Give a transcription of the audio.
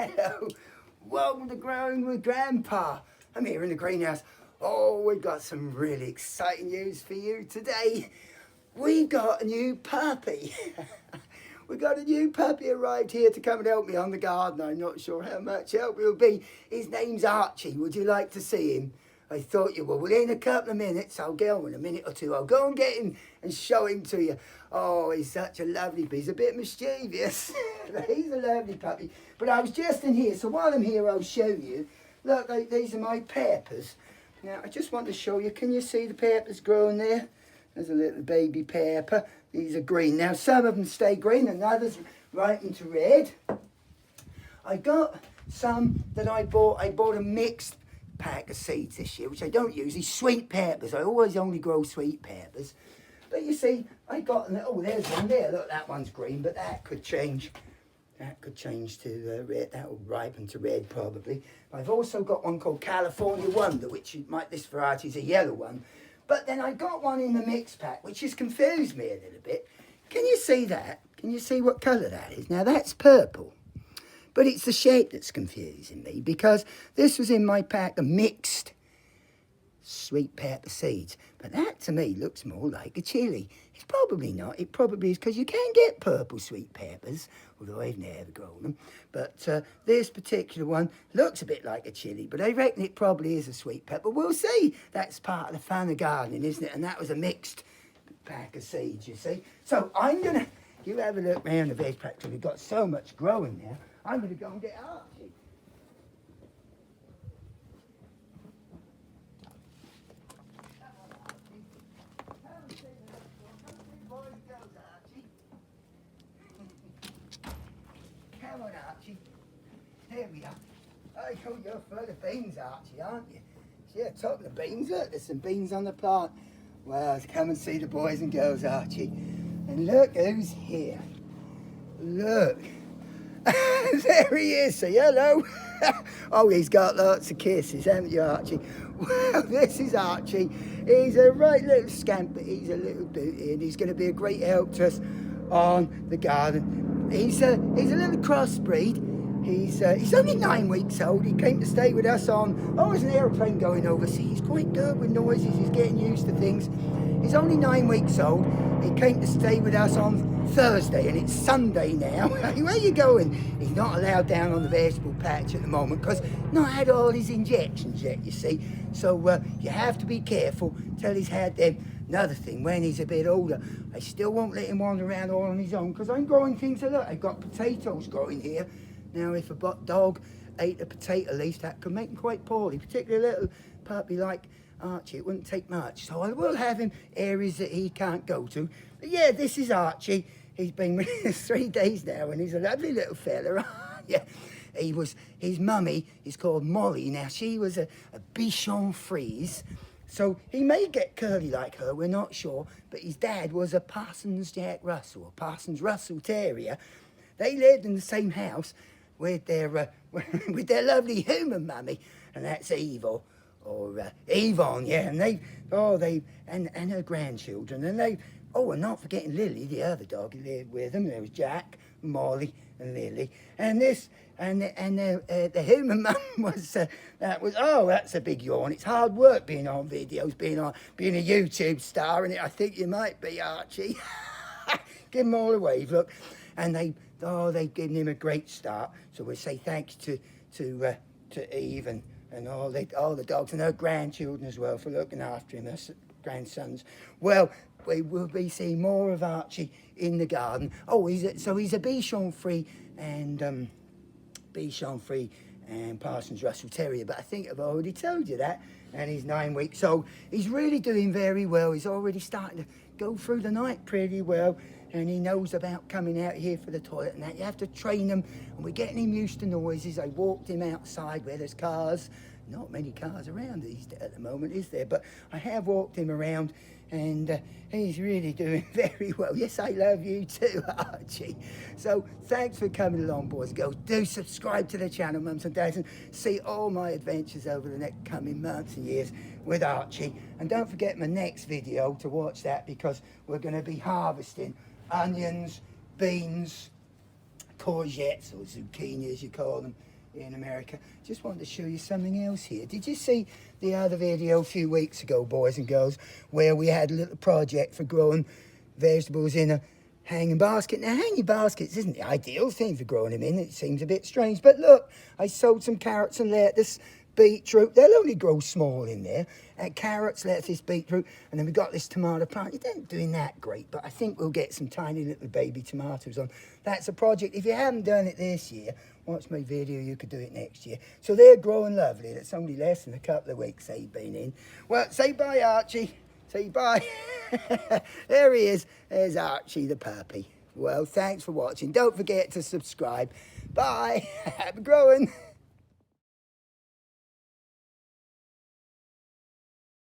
Hello, welcome to Growing with Grandpa. I'm here in the greenhouse. Oh, we've got some really exciting news for you today. We've got a new puppy. We got a new puppy arrived here to come and help me on the garden. I'm not sure how much help he'll be. His name's Archie. Would you like to see him? I thought you would. Well, in a couple of minutes, I'll go in a minute or two. I'll go and get him and show him to you. Oh, he's such a lovely puppy. He's a bit mischievous. He's a lovely puppy. But I was just in here, so while I'm here, I'll show you. Look, these are my peppers. Now, I just want to show you. Can you see the peppers growing there? There's a little baby pepper. These are green. Now, some of them stay green and others ripen to red. I got some that I bought. I bought a mixed pack of seeds this year, which I don't use. These sweet peppers. I always only grow sweet peppers. But you see, I got, oh, there's one there. Look, that one's green, but that could change. That could change to red. That will ripen to red probably. I've also got one called California Wonder, which this variety is a yellow one. But then I got one in the mix pack, which has confused me a little bit. Can you see that? Can you see what colour that is? Now that's purple. But it's the shape that's confusing me, because this was in my pack of mixed sweet pepper seeds. But that to me looks more like a chilli. It's probably not. It probably is, because you can get purple sweet peppers, although I've never grown them. But this particular one looks a bit like a chilli, but I reckon it probably is a sweet pepper. We'll see. That's part of the fun of gardening, isn't it? And that was a mixed pack of seeds, you see. So I'm going to, you have a look around the veg patch. We've got so much growing now. I'm going to go and get Archie. Come on, Archie. There we are. I thought you're full of beans, Archie, aren't you? Yeah, top of the beans. Look, there's some beans on the plant. Well, come and see the boys and girls, Archie. And look who's here. Look. There he is. Say hello. Oh, he's got lots of kisses, haven't you, Archie? Well, this is Archie. He's a right little scamp, but he's a little booty, and he's going to be a great help to us on the garden. He's a little crossbreed. He's only 9 weeks old. He came to stay with us on, there's an aeroplane going overseas. He's quite good with noises. He's getting used to things. He's only 9 weeks old. He came to stay with us on Thursday, and it's Sunday now. Where are you going? He's not allowed down on the vegetable patch at the moment because not had all his injections yet, you see. So you have to be careful till he's had them. Another thing, when he's a bit older, I still won't let him wander around all on his own, because I'm growing things a lot. I've got potatoes growing here. Now, if a dog ate a potato leaf, that could make him quite poorly, particularly a little puppy like Archie. It wouldn't take much. So I will have him areas that he can't go to. But yeah, this is Archie. He's been with us 3 days now, and he's a lovely little fella. Yeah. His mummy is called Molly. Now, she was a Bichon Frise. So he may get curly like her, we're not sure. But his dad was a Parsons Jack Russell, a Parsons Russell Terrier. They lived in the same house with their lovely human mummy, and that's Evil, or Yvonne, yeah. And and her grandchildren, and and not forgetting Lily, the other dog who lived with them. There was Jack, Molly, and Lily, and the human mum was that's a big yawn. It's hard work being on videos, being a YouTube star, and I think you might be, Archie. Give them all a wave, look, and they've given him a great start. So we say thanks to Eve and all the dogs and her grandchildren as well for looking after him, her grandsons. Well, we will be seeing more of Archie in the garden. Oh, he's a Bichon Frise and Parsons Russell Terrier, but I think I've already told you that. And he's 9 weeks old. He's really doing very well. He's already starting to go through the night pretty well, and he knows about coming out here for the toilet and that. You have to train him, and we're getting him used to noises. I walked him outside where there's cars. Not many cars around at the moment, is there? But I have walked him around, and he's really doing very well. Yes, I love you too, Archie. So thanks for coming along, boys and girls. Do subscribe to the channel, mums and dads, and see all my adventures over the next coming months and years with Archie. And don't forget my next video to watch that, because we're going to be harvesting onions, beans, courgettes, or zucchini as you call them, in America. Just wanted to show you something else here. Did you see the other video a few weeks ago, boys and girls, where we had a little project for growing vegetables in a hanging basket? Now, hanging baskets isn't the ideal thing for growing them in. It seems a bit strange, but look, I sowed some carrots and lettuce, beetroot. They'll only grow small in there. Carrots, lettuce, beetroot, and then we've got this tomato plant. It isn't doing that great, but I think we'll get some tiny little baby tomatoes on. That's a project. If you haven't done it this year, watch my video, you could do it next year. So they're growing lovely. That's only less than a couple of weeks they've been in. Well, say bye, Archie. Say bye. There he is. There's Archie the puppy. Well, thanks for watching. Don't forget to subscribe. Bye. Happy growing.